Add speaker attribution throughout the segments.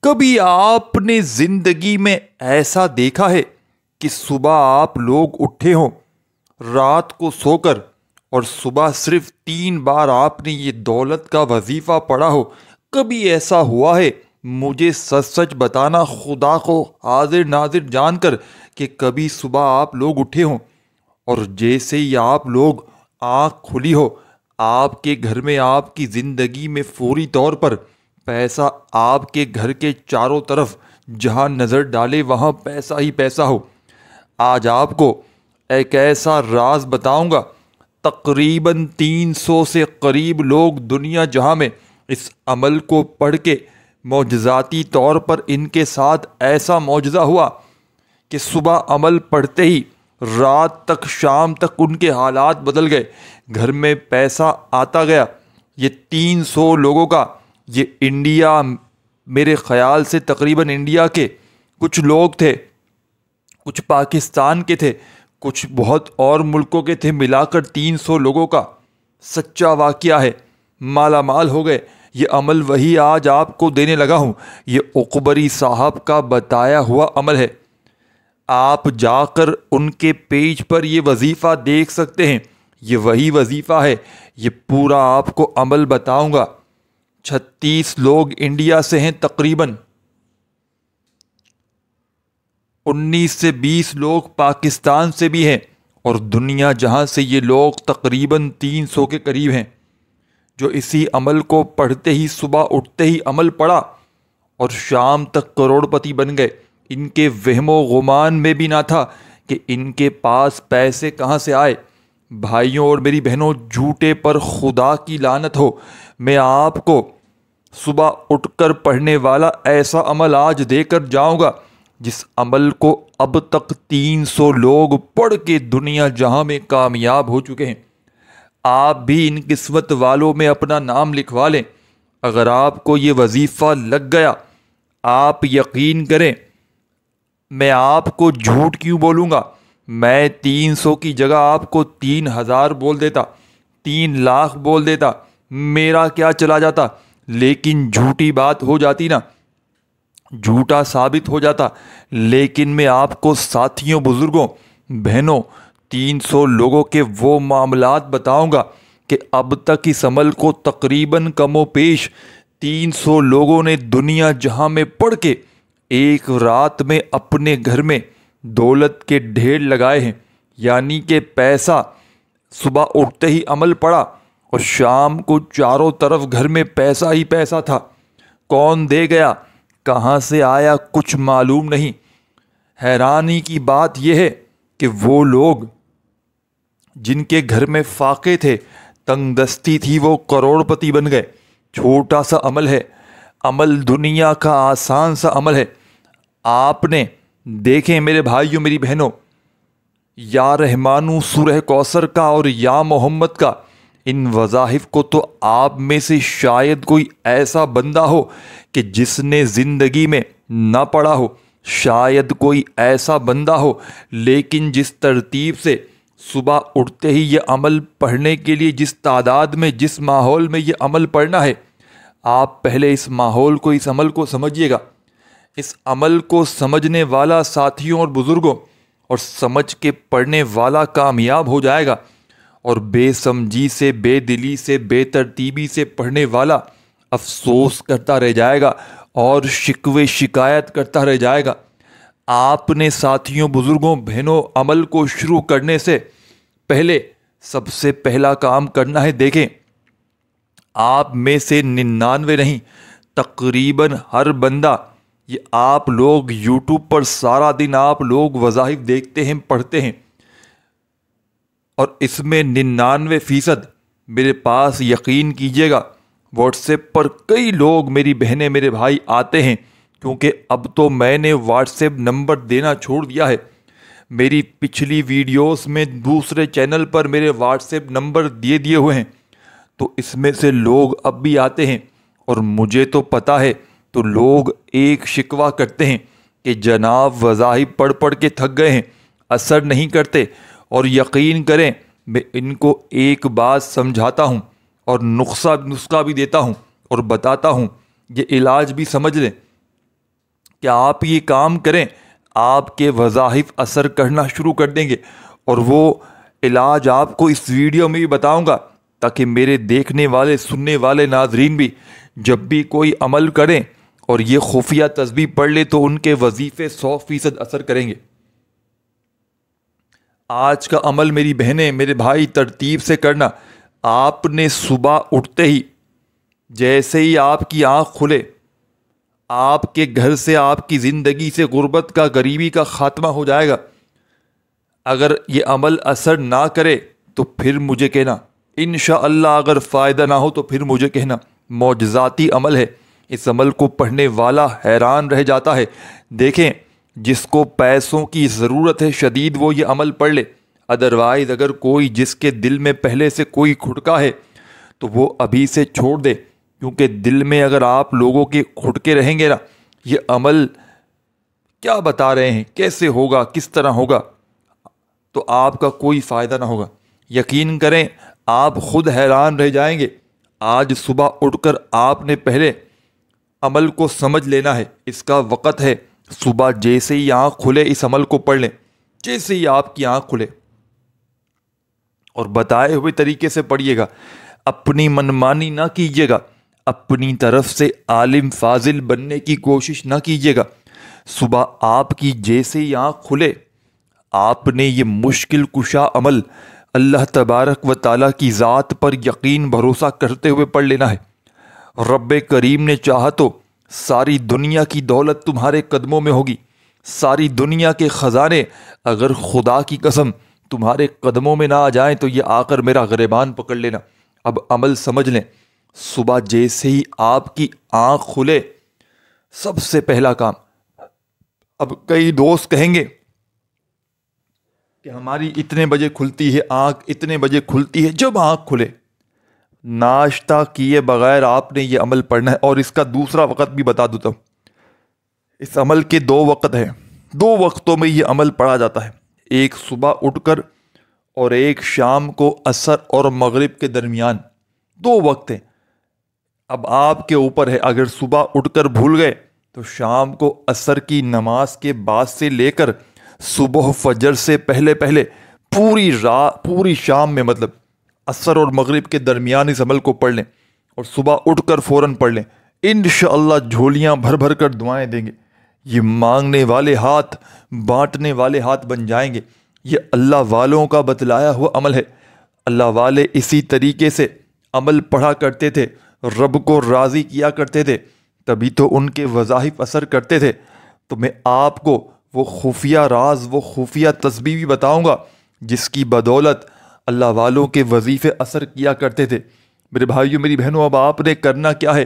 Speaker 1: کبھی آپ نے زندگی میں ایسا دیکھا ہے کہ صبح آپ لوگ اٹھے ہوں رات کو سو کر، اور صبح صرف 3 بار آپ نے یہ دولت کا وظیفہ پڑھا ہو؟ کبھی ایسا ہوا ہے؟ مجھے سچ سچ بتانا، خدا کو حاضر ناظر جان کر، کہ کبھی صبح آپ لوگ اٹھے ہوں اور جیسے ہی آپ لوگ آنکھ کھلی ہو، آپ کے گھر میں، آپ کی زندگی میں فوری طور پر پیسہ، آپ کے گھر کے چاروں طرف جہاں نظر ڈالے وہاں پیسہ ہی پیسہ ہو؟ آج آپ کو ایک ایسا راز بتاؤں گا، تقریباً 300 سے قریب لوگ دنیا جہاں میں اس عمل کو پڑھ کے معجزاتی طور پر ان کے ساتھ ایسا معجزہ ہوا کہ صبح عمل پڑھتے ہی رات تک، شام تک ان کے حالات بدل گئے، گھر میں پیسہ آتا گیا۔ یہ 300 لوگوں کا، یہ انڈیا، میرے خیال سے تقریباً انڈیا کے کچھ لوگ تھے، کچھ پاکستان کے تھے، کچھ بہت اور ملکوں کے تھے، ملا کر 300 لوگوں کا سچا واقعہ ہے۔ مالا مال ہو گئے۔ یہ عمل وہی آج آپ کو دینے لگا ہوں، یہ اقبری صاحب کا بتایا ہوا عمل ہے۔ آپ جا کر ان کے پیج پر یہ وظیفہ دیکھ سکتے ہیں، یہ وہی وظیفہ ہے، یہ پورا آپ کو عمل بتاؤں گا۔ 36 لوگ انڈیا سے ہیں، تقریباً 19 سے 20 لوگ پاکستان سے بھی ہیں، اور دنیا جہاں سے یہ لوگ تقریباً 300 کے قریب ہیں، جو اسی عمل کو پڑھتے ہی، صبح اٹھتے ہی عمل پڑھا اور شام تک کروڑ پتی بن گئے۔ ان کے وہم و گمان میں بھی نہ تھا کہ ان کے پاس پیسے کہاں سے آئے۔ بھائیوں اور میری بہنوں، جھوٹے پر خدا کی لعنت ہو، میں آپ کو صبح اٹھ کر پڑھنے والا ایسا عمل آج دے کر جاؤں گا جس عمل کو اب تک 300 لوگ پڑھ کے دنیا جہاں میں کامیاب ہو چکے ہیں۔ آپ بھی ان قسمت والوں میں اپنا نام لکھوا لیں۔ اگر آپ کو یہ وظیفہ لگ گیا، آپ یقین کریں، میں آپ کو جھوٹ کیوں بولوں گا؟ میں 300 کی جگہ آپ کو 3000 بول دیتا، 3 لاکھ بول دیتا، میرا کیا چلا جاتا؟ لیکن جھوٹی بات ہو جاتی نا، جھوٹا ثابت ہو جاتا۔ لیکن میں آپ کو ساتھیوں، بزرگوں، بہنوں، 300 لوگوں کے وہ معاملات بتاؤں گا کہ اب تک اس عمل کو تقریباً کم و پیش 300 لوگوں نے دنیا جہاں میں پڑھ کے ایک رات میں اپنے گھر میں دولت کے ڈھیر لگائے ہیں۔ یعنی کہ پیسہ، صبح اٹھتے ہی عمل پڑا اور شام کو چاروں طرف گھر میں پیسہ ہی پیسہ تھا۔ کون دے گیا، کہاں سے آیا، کچھ معلوم نہیں۔ حیرانی کی بات یہ ہے کہ وہ لوگ جن کے گھر میں فاقے تھے، تنگ دستی تھی، وہ کروڑ پتی بن گئے۔ چھوٹا سا عمل ہے، عمل دنیا کا آسان سا عمل ہے۔ آپ نے دیکھیں میرے بھائیوں، میری بہنوں، یا رحمانو سورہ کوثر کا اور یا محمد کا، ان وظائف کو تو آپ میں سے شاید کوئی ایسا بندہ ہو کہ جس نے زندگی میں نہ پڑھا ہو، شاید کوئی ایسا بندہ ہو، لیکن جس ترتیب سے صبح اٹھتے ہی یہ عمل پڑھنے کے لیے، جس تعداد میں، جس ماحول میں یہ عمل پڑھنا ہے، آپ پہلے اس ماحول کو، اس عمل کو سمجھیے گا۔ اس عمل کو سمجھنے والا ساتھیوں اور بزرگوں، اور سمجھ کے پڑھنے والا کامیاب ہو جائے گا، اور بے سمجھی سے، بے دلی سے، بے ترتیبی سے پڑھنے والا افسوس کرتا رہ جائے گا اور شکوے شکایت کرتا رہ جائے گا۔ آپ نے ساتھیوں، بزرگوں، بہنوں، عمل کو شروع کرنے سے پہلے سب سے پہلا کام کرنا ہے۔ دیکھیں، آپ میں سے 99 نہیں، تقریباً ہر بندہ، یہ آپ لوگ یوٹیوب پر سارا دن آپ لوگ وظائف دیکھتے ہیں، پڑھتے ہیں، اور اس میں 99% میرے پاس یقین کیجیے گا، واٹس ایپ پر کئی لوگ، میری بہنیں، میرے بھائی آتے ہیں، کیونکہ اب تو میں نے واٹس ایپ نمبر دینا چھوڑ دیا ہے۔ میری پچھلی ویڈیوز میں دوسرے چینل پر میرے واٹس ایپ نمبر دیے ہوئے ہیں، تو اس میں سے لوگ اب بھی آتے ہیں، اور مجھے تو پتہ ہے، تو لوگ ایک شکوہ کرتے ہیں کہ جناب وظائف پڑھ پڑھ کے تھک گئے ہیں، اثر نہیں کرتے۔ اور یقین کریں، میں ان کو ایک بات سمجھاتا ہوں اور نسخہ بھی دیتا ہوں اور بتاتا ہوں، یہ علاج بھی سمجھ لیں۔ کہ آپ یہ کام کریں، آپ کے وظائف اثر کرنا شروع کر دیں گے، اور وہ علاج آپ کو اس ویڈیو میں بھی بتاؤں گا، تاکہ میرے دیکھنے والے سننے والے ناظرین بھی جب بھی کوئی عمل کریں اور یہ خفیہ تسبیح پڑھ لے تو ان کے وظیفے 100% اثر کریں گے۔ آج کا عمل میری بہنیں میرے بھائی ترتیب سے کرنا۔ آپ نے صبح اٹھتے ہی، جیسے ہی آپ کی آنکھ کھلے، آپ کے گھر سے، آپ کی زندگی سے غربت کا، غریبی کا خاتمہ ہو جائے گا۔ اگر یہ عمل اثر نہ کرے تو پھر مجھے کہنا، انشاءاللہ اگر فائدہ نہ ہو تو پھر مجھے کہنا۔ معجزاتی عمل ہے، اس عمل کو پڑھنے والا حیران رہ جاتا ہے۔ دیکھیں، جس کو پیسوں کی ضرورت ہے شدید وہ یہ عمل پڑھ لے، ادروائز اگر کوئی جس کے دل میں پہلے سے کوئی کھٹکا ہے تو وہ ابھی سے چھوڑ دے، کیونکہ دل میں اگر آپ لوگوں کے کھٹکے رہیں گے نا، یہ عمل کیا بتا رہے ہیں، کیسے ہوگا، کس طرح ہوگا، تو آپ کا کوئی فائدہ نہ ہوگا۔ یقین کریں، آپ خود حیران رہ جائیں گے۔ آج صبح اٹھ کر آپ نے پہلے عمل کو سمجھ لینا ہے، اس کا وقت ہے۔ صبح جیسے ہی آنکھ کھلے اس عمل کو پڑھ لیں، جیسے ہی آپ کی آنکھ کھلے، اور بتائے ہوئے طریقے سے پڑھیے گا۔ اپنی منمانی نہ کیجیے گا، اپنی طرف سے عالم فاضل بننے کی کوشش نہ کیجیے گا۔ صبح آپ کی جیسے ہی آنکھ کھلے، آپ نے یہ مشکل کشا عمل اللہ تبارک و تعالیٰ کی ذات پر یقین بھروسہ کرتے ہوئے پڑھ لینا ہے۔ رب کریم نے چاہا تو ساری دنیا کی دولت تمہارے قدموں میں ہوگی، ساری دنیا کے خزانے اگر خدا کی قسم تمہارے قدموں میں نہ آ جائیں تو یہ آ کر میرا گریبان پکڑ لینا۔ اب عمل سمجھ لیں۔ صبح جیسے ہی آپ کی آنکھ کھلے، سب سے پہلا کام، اب کئی دوست کہیں گے کہ ہماری اتنے بجے کھلتی ہے آنکھ، اتنے بجے کھلتی ہے۔ جب آنکھ کھلے، ناشتہ کیے بغیر آپ نے یہ عمل پڑھنا ہے، اور اس کا دوسرا وقت بھی بتا دیتا ہوں۔ اس عمل کے 2 وقت ہیں، 2 وقتوں میں یہ عمل پڑھا جاتا ہے، ایک صبح اٹھ کر اور ایک شام کو عصر اور مغرب کے درمیان، 2 وقت ہیں۔ اب آپ کے اوپر ہے، اگر صبح اٹھ کر بھول گئے تو شام کو عصر کی نماز کے بعد سے لے کر صبح فجر سے پہلے پہلے پوری شام میں، مطلب عصر اور مغرب کے درمیان اس عمل کو پڑھ لیں، اور صبح اٹھ کر فوراً پڑھ لیں۔ انشاءاللہ جھولیاں بھر بھر کر دعائیں دیں گے۔ یہ مانگنے والے ہاتھ بانٹنے والے ہاتھ بن جائیں گے۔ یہ اللہ والوں کا بتلایا ہوا عمل ہے۔ اللہ والے اسی طریقے سے عمل پڑھا کرتے تھے، رب کو راضی کیا کرتے تھے، تبھی تو ان کے وظائف اثر کرتے تھے۔ تو میں آپ کو وہ خفیہ راز، وہ خفیہ تسبیح بھی بتاؤں گا جس کی بدولت اللہ والوں کے وظیفے اثر کیا کرتے تھے۔ میرے بھائیوں میری بہنوں، اب آپ نے کرنا کیا ہے،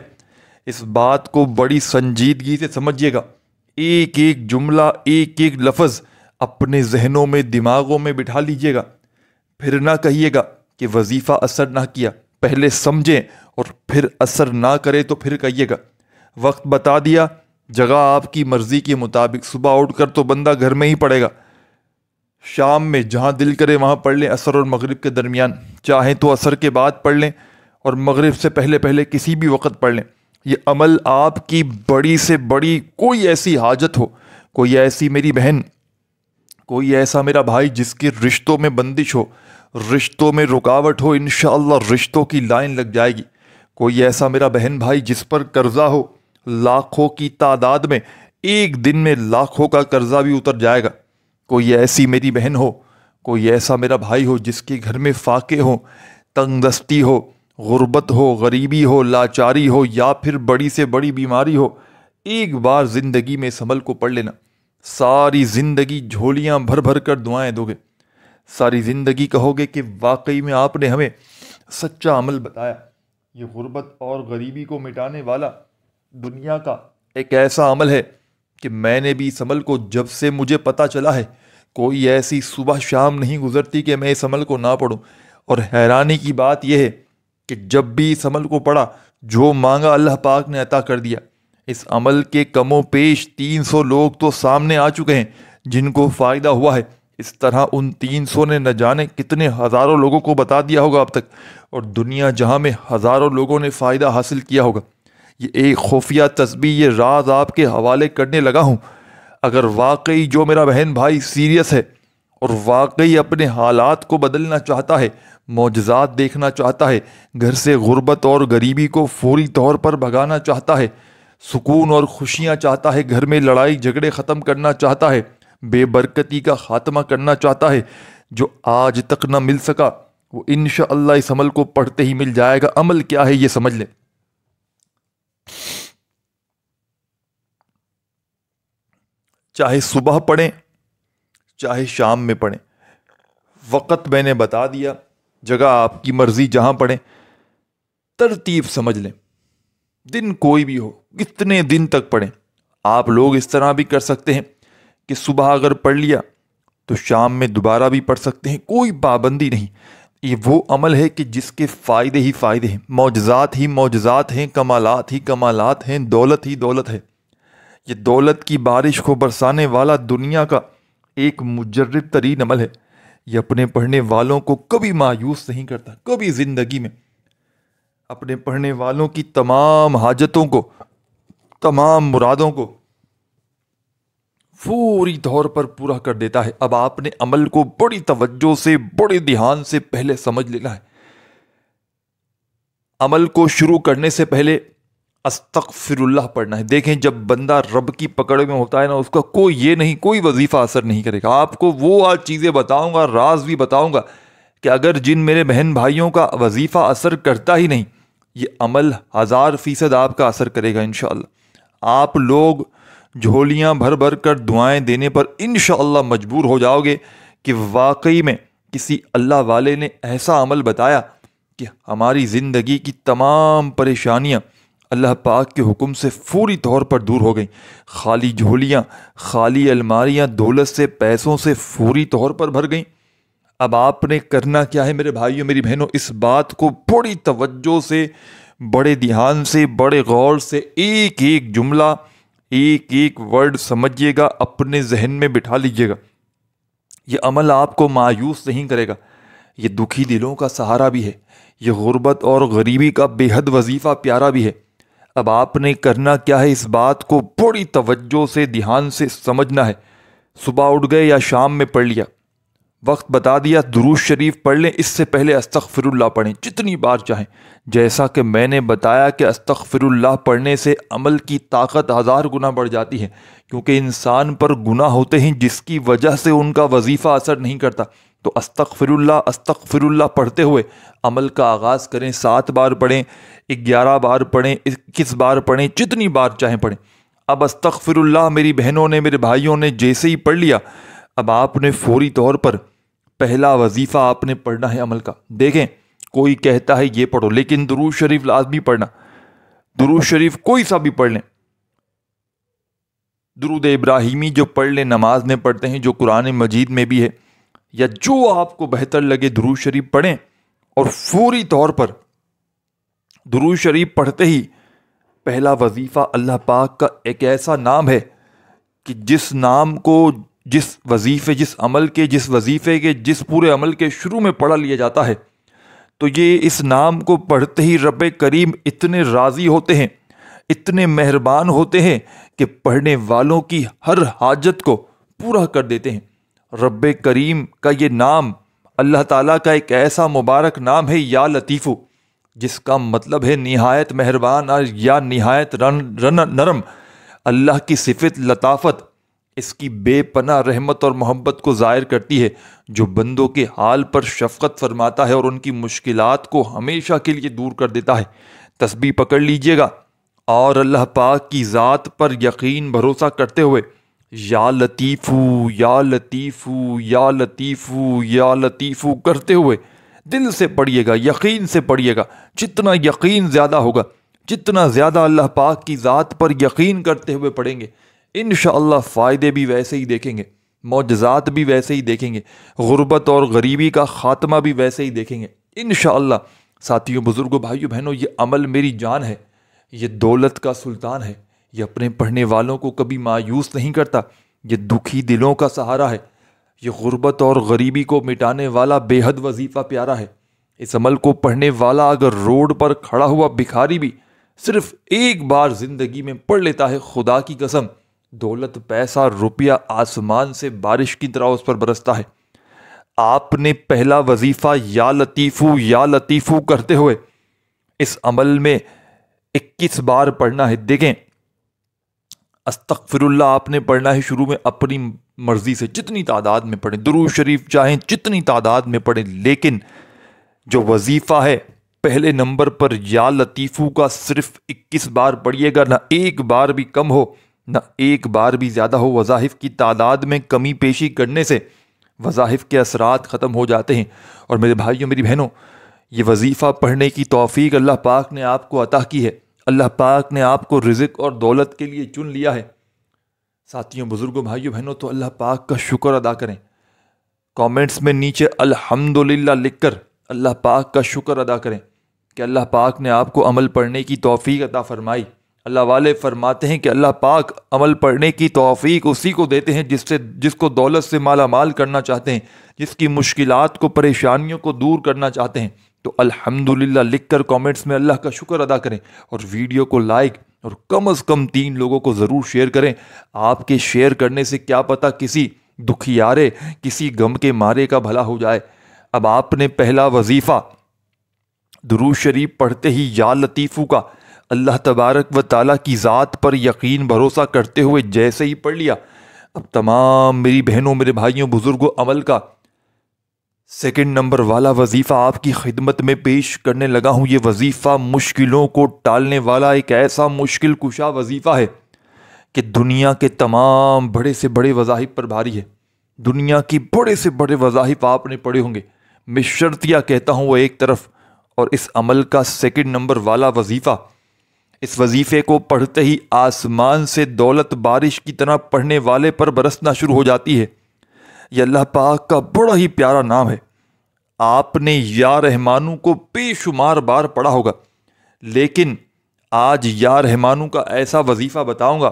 Speaker 1: اس بات کو بڑی سنجیدگی سے سمجھیے گا۔ ایک ایک جملہ، ایک ایک لفظ اپنے ذہنوں میں، دماغوں میں بٹھا لیجئے گا۔ پھر نہ کہیے گا کہ وظیفہ اثر نہ کیا، پہلے سمجھیں اور پھر اثر نہ کرے تو پھر کہیے گا۔ وقت بتا دیا، جگہ آپ کی مرضی کے مطابق، صبح اٹھ کر تو بندہ گھر میں ہی پڑھے گا، شام میں جہاں دل کرے وہاں پڑھ لیں، عصر اور مغرب کے درمیان، چاہیں تو عصر کے بعد پڑھ لیں اور مغرب سے پہلے پہلے کسی بھی وقت پڑھ لیں۔ یہ عمل آپ کی بڑی سے بڑی کوئی ایسی حاجت ہو، کوئی ایسی میری بہن، کوئی ایسا میرا بھائی جس کے رشتوں میں بندش ہو، رشتوں میں رکاوٹ ہو، انشاءاللہ رشتوں کی لائن لگ جائے گی۔ کوئی ایسا میرا بہن بھائی جس پر قرضہ ہو، لاکھوں کی تعداد میں، ایک دن میں لاکھوں کا قرضہ بھی اتر جائے گا۔ کوئی ایسی میری بہن ہو، کوئی ایسا میرا بھائی ہو جس کے گھر میں فاقے ہو، تنگ دستی ہو، غربت ہو، غریبی ہو، لاچاری ہو، یا پھر بڑی سے بڑی بیماری ہو، ایک بار زندگی میں اس عمل کو پڑھ لینا، ساری زندگی جھولیاں بھر بھر کر دعائیں دو گے، ساری زندگی کہو گے کہ واقعی میں آپ نے ہمیں سچا عمل بتایا۔ یہ غربت اور غریبی کو مٹانے والا دنیا کا ایک ایسا عمل ہے کہ میں نے بھی اس عمل کو، جب سے مجھے پتہ چلا ہے، کوئی ایسی صبح شام نہیں گزرتی کہ میں اس عمل کو نہ پڑھوں۔ اور حیرانی کی بات یہ ہے کہ جب بھی اس عمل کو پڑھا، جو مانگا اللہ پاک نے عطا کر دیا۔ اس عمل کے کم و بیش 300 لوگ تو سامنے آ چکے ہیں جن کو فائدہ ہوا ہے۔ اس طرح ان 300 نے نہ جانے کتنے ہزاروں لوگوں کو بتا دیا ہوگا اب تک، اور دنیا جہاں میں ہزاروں لوگوں نے فائدہ حاصل کیا ہوگا۔ یہ ایک خفیہ تسبیح، یہ راز آپ کے حوالے کرنے لگا ہوں۔ اگر واقعی جو میرا بہن بھائی سیریس ہے اور واقعی اپنے حالات کو بدلنا چاہتا ہے، معجزات دیکھنا چاہتا ہے، گھر سے غربت اور غریبی کو فوری طور پر بھگانا چاہتا ہے، سکون اور خوشیاں چاہتا ہے، گھر میں لڑائی جھگڑے ختم کرنا چاہتا ہے، بے برکتی کا خاتمہ کرنا چاہتا ہے، جو آج تک نہ مل سکا وہ انشاءاللہ اس عمل کو پڑھتے ہی مل جائے گا۔ عمل کیا ہے یہ سمجھ لیں۔ چاہے صبح پڑھیں چاہے شام میں پڑھیں، وقت میں نے بتا دیا، جگہ آپ کی مرضی جہاں پڑھیں، ترتیب سمجھ لیں۔ دن کوئی بھی ہو، کتنے دن تک پڑھیں۔ آپ لوگ اس طرح بھی کر سکتے ہیں کہ صبح اگر پڑھ لیا تو شام میں دوبارہ بھی پڑھ سکتے ہیں، کوئی پابندی نہیں۔ یہ وہ عمل ہے کہ جس کے فائدے ہی فائدے ہیں، معجزات ہی معجزات ہیں، کمالات ہی کمالات ہیں، دولت ہی دولت ہے۔ یہ دولت کی بارش کو برسانے والا دنیا کا ایک مجرب ترین عمل ہے۔ یہ اپنے پڑھنے والوں کو کبھی مایوس نہیں کرتا، کبھی زندگی میں اپنے پڑھنے والوں کی تمام حاجتوں کو، تمام مرادوں کو فوری طور پر پورا کر دیتا ہے۔ اب آپ نے عمل کو بڑی توجہ سے، بڑے دھیان سے پہلے سمجھ لینا ہے۔ عمل کو شروع کرنے سے پہلے استغفر اللہ پڑھنا ہے۔ دیکھیں جب بندہ رب کی پکڑ میں ہوتا ہے نا، اس کا کوئی وظیفہ اثر نہیں کرے گا۔ آپ کو وہ آج چیزیں بتاؤں گا، راز بھی بتاؤں گا کہ اگر جن میرے بہن بھائیوں کا وظیفہ اثر کرتا ہی نہیں، یہ عمل 1000% آپ کا اثر کرے گا انشاءاللہ۔ آپ لوگ جھولیاں بھر بھر کر دعائیں دینے پر انشاءاللہ مجبور ہو جاؤ گے کہ واقعی میں کسی اللہ والے نے ایسا عمل بتایا کہ ہماری زندگی کی تمام پریشانیاں اللہ پاک کے حکم سے فوری طور پر دور ہو گئیں۔ خالی جھولیاں، خالی الماریاں دولت سے، پیسوں سے فوری طور پر بھر گئیں۔ اب آپ نے کرنا کیا ہے میرے بھائیوں میری بہنوں، اس بات کو بڑی توجہ سے، بڑے دھیان سے، بڑے غور سے ایک ایک جملہ، ایک ایک ورڈ سمجھیے گا، اپنے ذہن میں بٹھا لیجیے گا۔ یہ عمل آپ کو مایوس نہیں کرے گا، یہ دکھی دلوں کا سہارا بھی ہے، یہ غربت اور غریبی کا بے حد وظیفہ پیارا بھی ہے۔ اب آپ نے کرنا کیا ہے، اس بات کو بڑی توجہ سے، دھیان سے سمجھنا ہے۔ صبح اٹھ گئے یا شام میں پڑھ لیا، وقت بتا دیا، درود شریف پڑھ لیں، اس سے پہلے استغفر اللہ پڑھیں جتنی بار چاہیں۔ جیسا کہ میں نے بتایا کہ استغفر اللہ پڑھنے سے عمل کی طاقت 1000 گنا بڑھ جاتی ہے، کیونکہ انسان پر گناہ ہوتے ہیں جس کی وجہ سے ان کا وظیفہ اثر نہیں کرتا۔ تو استغفر اللہ پڑھتے ہوئے عمل کا آغاز کریں۔ 7 بار پڑھیں، 11 بار پڑھیں، 21 بار پڑھیں، جتنی بار چاہیں پڑھیں۔ اب استغفر اللہ میری بہنوں نے، میرے بھائیوں نے جیسے ہی پڑھ لیا، اب آپ نے فوری طور پر پہلا وظیفہ آپ نے پڑھنا ہے عمل کا۔ دیکھیں کوئی کہتا ہے یہ پڑھو، لیکن درود شریف لازمی پڑھنا۔ درود شریف کوئی سا بھی پڑھ لیں، درود ابراہیمی جو پڑھ لیں، نماز میں پڑھتے ہیں، جو قرآن مجید میں بھی ہے، یا جو آپ کو بہتر لگے درود شریف پڑھیں، اور فوری طور پر درود شریف پڑھتے ہی پہلا وظیفہ اللہ پاک کا ایک ایسا نام ہے کہ جس نام کو جس وظیفے کے جس پورے عمل کے شروع میں پڑھ لیا جاتا ہے، تو یہ اس نام کو پڑھتے ہی رب کریم اتنے راضی ہوتے ہیں، اتنے مہربان ہوتے ہیں کہ پڑھنے والوں کی ہر حاجت کو پورا کر دیتے ہیں۔ رب کریم کا یہ نام اللہ تعالیٰ کا ایک ایسا مبارک نام ہے، یا لطیفو، جس کا مطلب ہے نہایت مہربان، اور یا نہایت نرم۔ اللہ کی صفت لطافت اس کی بے پناہ رحمت اور محبت کو ظاہر کرتی ہے، جو بندوں کے حال پر شفقت فرماتا ہے اور ان کی مشکلات کو ہمیشہ کے لیے دور کر دیتا ہے۔ تسبیح پکڑ لیجئے گا اور اللہ پاک کی ذات پر یقین بھروسہ کرتے ہوئے یا لطیفو یا لطیفو یا لطیفو یا لطیفو کرتے ہوئے دل سے پڑھیے گا، یقین سے پڑھیے گا۔ جتنا یقین زیادہ ہوگا، جتنا زیادہ اللہ پاک کی ذات پر یقین کرتے ہوئے پڑھیں گے، انشاءاللہ فائدے بھی ویسے ہی دیکھیں گے، معجزات بھی ویسے ہی دیکھیں گے، غربت اور غریبی کا خاتمہ بھی ویسے ہی دیکھیں گے انشاءاللہ۔ ساتھیوں، بزرگوں، بھائیوں، بہنوں، یہ عمل میری جان ہے، یہ دولت کا سلطان ہے، یہ اپنے پڑھنے والوں کو کبھی مایوس نہیں کرتا، یہ دکھی دلوں کا سہارا ہے، یہ غربت اور غریبی کو مٹانے والا بے حد وظیفہ پیارا ہے۔ اس عمل کو پڑھنے والا اگر روڈ پر کھڑا ہوا بھکاری بھی صرف ایک بار زندگی میں پڑھ لیتا ہے، خدا کی قسم دولت، پیسہ، روپیہ آسمان سے بارش کی طرح اس پر برستا ہے۔ آپ نے پہلا وظیفہ یا لطیفو کرتے ہوئے اس عمل میں 21 بار پڑھنا ہے۔ دیکھیں، استغفر اللہ آپ نے پڑھنا ہے شروع میں اپنی مرضی سے، جتنی تعداد میں پڑھیں، درود شریف چاہیں جتنی تعداد میں پڑھیں، لیکن جو وظیفہ ہے پہلے نمبر پر یا لطیفو کا صرف 21 بار پڑھیے گا، نہ ایک بار بھی کم ہو نہ ایک بار بھی زیادہ ہو۔ وظائف کی تعداد میں کمی پیشی کرنے سے وظائف کے اثرات ختم ہو جاتے ہیں۔ اور میرے بھائیوں، میری بہنوں، یہ وظیفہ پڑھنے کی توفیق اللہ پاک نے آپ کو عطا کی ہے۔ اللہ پاک نے آپ کو رزق اور دولت کے لیے چن لیا ہے۔ ساتھیوں، بزرگوں، بھائیوں، بہنوں، تو اللہ پاک کا شکر ادا کریں۔ کامنٹس میں نیچے الحمدللہ لکھ کر اللہ پاک کا شکر ادا کریں کہ اللہ پاک نے آپ کو عمل پڑھنے کی توفیق عطا فرمائی۔ اللہ والے فرماتے ہیں کہ اللہ پاک عمل پڑھنے کی توفیق اسی کو دیتے ہیں جس کو دولت سے مالا مال کرنا چاہتے ہیں، جس کی مشکلات کو، پریشانیوں کو دور کرنا چاہتے ہیں۔ تو الحمدللہ لکھ کر کامنٹس میں اللہ کا شکر ادا کریں، اور ویڈیو کو لائک اور کم از کم 3 لوگوں کو ضرور شیئر کریں۔ آپ کے شیئر کرنے سے کیا پتہ کسی دکھیارے، کسی غم کے مارے کا بھلا ہو جائے۔ اب آپ نے پہلا وظیفہ درود شریف پڑھتے ہی یا لطیفو کا اللہ تبارک و تعالیٰ کی ذات پر یقین بھروسہ کرتے ہوئے جیسے ہی پڑھ لیا، اب تمام میری بہنوں، میرے بھائیوں، بزرگوں، عمل کا سیکنڈ نمبر والا وظیفہ آپ کی خدمت میں پیش کرنے لگا ہوں۔ یہ وظیفہ مشکلوں کو ٹالنے والا ایک ایسا مشکل کشا وظیفہ ہے کہ دنیا کے تمام بڑے سے بڑے وظائف پر بھاری ہے۔ دنیا کی بڑے سے بڑے وظائف آپ نے پڑھے ہوں گے، میں شرطیہ کہتا ہوں وہ ایک طرف، اور اس عمل کا سیکنڈ نمبر والا وظیفہ، اس وظیفے کو پڑھتے ہی آسمان سے دولت بارش کی طرح پڑھنے والے پر برسنا شروع ہو جاتی ہے۔ یہ اللہ پاک کا بڑا ہی پیارا نام ہے۔ آپ نے یا رحمانو کو بے شمار بار پڑھا ہوگا، لیکن آج یا رحمانو کا ایسا وظیفہ بتاؤں گا۔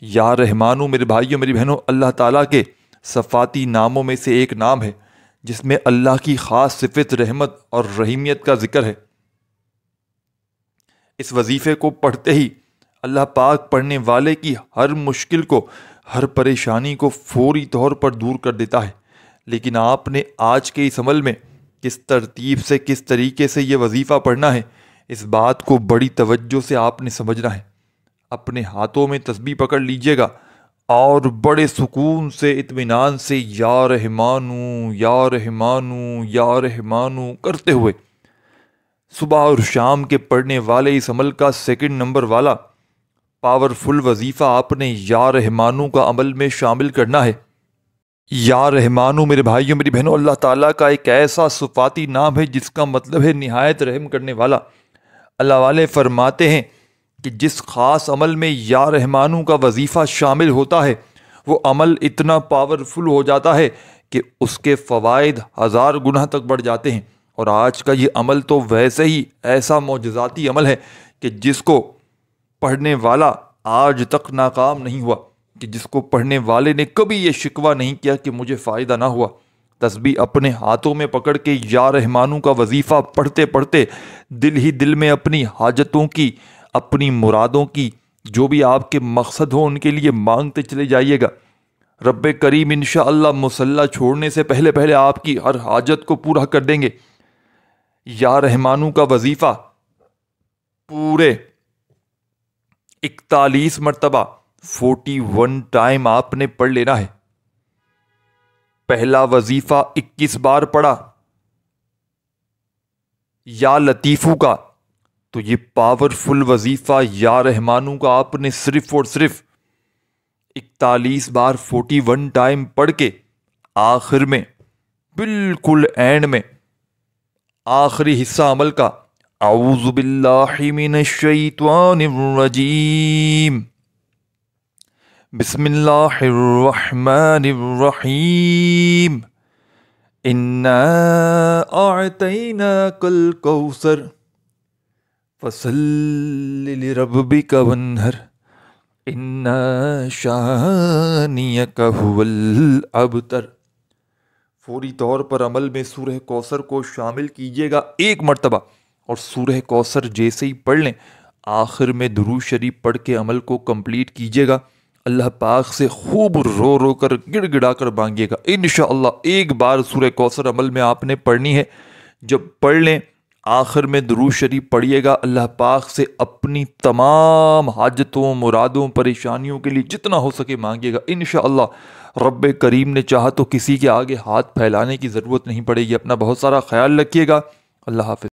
Speaker 1: یا رحمانو میرے بھائیوں، میری بہنوں، اللہ تعالیٰ کے صفاتی ناموں میں سے ایک نام ہے جس میں اللہ کی خاص صفت رحمت اور رحیمیت کا ذکر ہے۔ اس وظیفے کو پڑھتے ہی اللہ پاک پڑھنے والے کی ہر مشکل کو، ہر پریشانی کو فوری طور پر دور کر دیتا ہے۔ لیکن آپ نے آج کے اس عمل میں کس ترتیب سے، کس طریقے سے یہ وظیفہ پڑھنا ہے، اس بات کو بڑی توجہ سے آپ نے سمجھنا ہے۔ اپنے ہاتھوں میں تسبیح پکڑ لیجئے گا اور بڑے سکون سے، اطمینان سے یا رحمانو یا رحمانو یا رحمانو کرتے ہوئے صبح اور شام کے پڑھنے والے اس عمل کا سیکنڈ نمبر والا پاورفل وظیفہ آپ نے یا رحمانو کا عمل میں شامل کرنا ہے۔ یا رحمانو میرے بھائیوں، میری بہنوں، اللہ تعالیٰ کا ایک ایسا صفاتی نام ہے جس کا مطلب ہے نہایت رحم کرنے والا۔ اللہ والے فرماتے ہیں کہ جس خاص عمل میں یا رحمانو کا وظیفہ شامل ہوتا ہے، وہ عمل اتنا پاورفل ہو جاتا ہے کہ اس کے فوائد 1000 گنا تک بڑھ جاتے ہیں۔ اور آج کا یہ عمل تو ویسے ہی ایسا معجزاتی عمل ہے کہ جس کو پڑھنے والا آج تک ناکام نہیں ہوا، کہ جس کو پڑھنے والے نے کبھی یہ شکوہ نہیں کیا کہ مجھے فائدہ نہ ہوا۔ تسبیح اپنے ہاتھوں میں پکڑ کے یا رحمانو کا وظیفہ پڑھتے پڑھتے دل ہی دل میں اپنی حاجتوں کی، اپنی مرادوں کی، جو بھی آپ کے مقصد ہوں ان کے لیے مانگتے چلے جائیے گا۔ رب کریم انشاءاللہ مصلی چھوڑنے سے پہلے پہلے آپ کی ہر حاجت کو پورا کر دیں گے۔ یا رحمانو کا وظیفہ پورے 41 مرتبہ 41 ٹائم آپ نے پڑھ لینا ہے۔ پہلا وظیفہ 21 بار پڑھا یا لطیفو کا، تو یہ پاورفل وظیفہ یا رحمانو کا آپ نے صرف اور صرف 41 بار 41 ٹائم پڑھ کے آخر میں، بالکل اینڈ میں، آخری حصہ عمل کا اعوذ باللہ من الشیطان الرجیم بسم اللہ الرحمن الرحیم انا اعطیناک الکوثر فصل لربک وانحر ان شانئک هو الابتر۔ فوری طور پر عمل میں سورہ کوثر کو شامل کیجیے گا 1 مرتبہ، اور سورہ کوثر جیسے ہی پڑھ لیں آخر میں درود شریف پڑھ کے عمل کو کمپلیٹ کیجیے گا، اللہ پاک سے خوب رو رو کر گڑ گڑا کر مانگیے گا انشاءاللہ۔ ایک بار سورہ کوثر عمل میں آپ نے پڑھنی ہے، جب پڑھ لیں آخر میں درود شریف پڑھیے گا، اللہ پاک سے اپنی تمام حاجتوں، مرادوں، پریشانیوں کے لیے جتنا ہو سکے مانگیے گا انشاءاللہ۔ رب کریم نے چاہا تو کسی کے آگے ہاتھ پھیلانے کی ضرورت نہیں پڑے گی۔ اپنا بہت سارا خیال رکھیے گا، اللہ حافظ۔